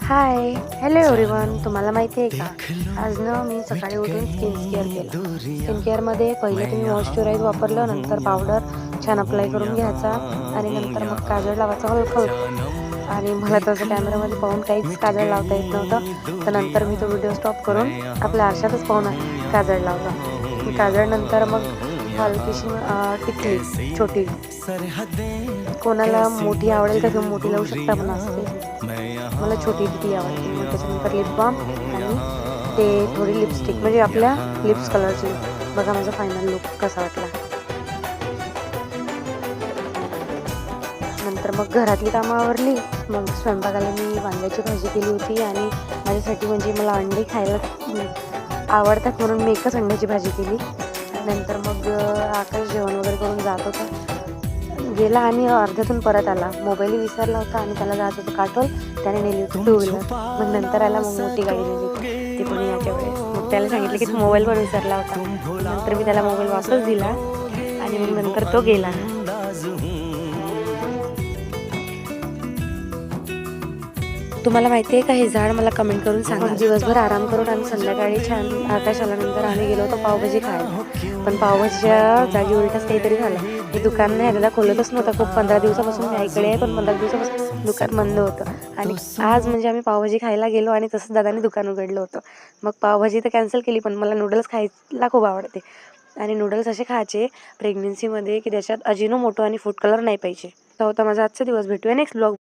Hi hello everyone, तुम्हाला माहिती आहे का, आज ना मी सकाळी उठून स्किन केअर केलं. स्किन केअरमध्ये पहिले तुम्ही मॉइश्चराईज वापरलं, नंतर पावडर छान अप्लाय करून घ्यायचा आणि नंतर मग काजळ लावायचा हलकं हलकं. आणि मला तसं कॅमेऱ्यामध्ये पाहून काहीच काजळ लावता येत नव्हतं, तर नंतर मी तो व्हिडिओ स्टॉप करून आपल्या आरशातच पाहून काजळ लावलं. काजळ नंतर मग हलकीशी टिकली छोटी, कोणाला मोठी आवडेल तर तुम्ही मोठी लावू शकता, पण असते मला छोटी टिकली आवडते. मग त्याच्यानंतर लिप बाम आणि ते थोडी लिपस्टिक, म्हणजे आपल्या लिप्स कलरची. बघा माझा फायनल लुक कसा वाटला. नंतर मग घरातली कामं आवरली. मग स्वयंपाकाला मी वांग्याची भाजी केली होती आणि माझ्यासाठी, म्हणजे मला अंडे खायला आवडतात म्हणून मी एकच अंड्याची भाजी केली. नंतर मग आकाश जेवण वगैरे करून जात होता, गेला आणि अर्ध्यातून परत आला. मोबाईलही विसरला होता आणि त्याला जात होतं काटोल, त्याने नेली होती टू व्हीलर. मग नंतर आला, मग मोठी गाडी नेली ती पण याच्या वेळेस. मग त्याला सांगितलं की तू मोबाईल पण विसरला होता. नंतर मी त्याला मोबाईल वापस दिला आणि मग नंतर तो गेला. तुम्हाला माहिती आहे का, हे झाड मला कमेंट करून सांगा. दिवसभर आराम करून आम्ही संध्याकाळी छान आकाश आल्यानंतर आम्ही गेलो होतो पावभाजी खायला. पण पावभाजीच्या जागी उलटच काहीतरी झालं. हे दुकान नाही दादा खोलतच नव्हतं. खूप 15 दिवसापासून मी ऐकले आहे, पण 15 दिवसापासून दुकान बंद होतं. आणि आज म्हणजे आम्ही पावभाजी खायला गेलो आणि तसंच दादाने दुकान उघडलं होतं. मग पावभाजी तर कॅन्सल केली, पण मला नूडल्स खायला खूप आवडते. आणि नूडल्स असे खायचे प्रेग्नेन्सीमध्ये की त्याच्यात अजिनोमोटो आणि फूड कलर नाही पाहिजे. तर होता माझा आजचा दिवस. भेटूया नेक्स्ट ब्लॉग.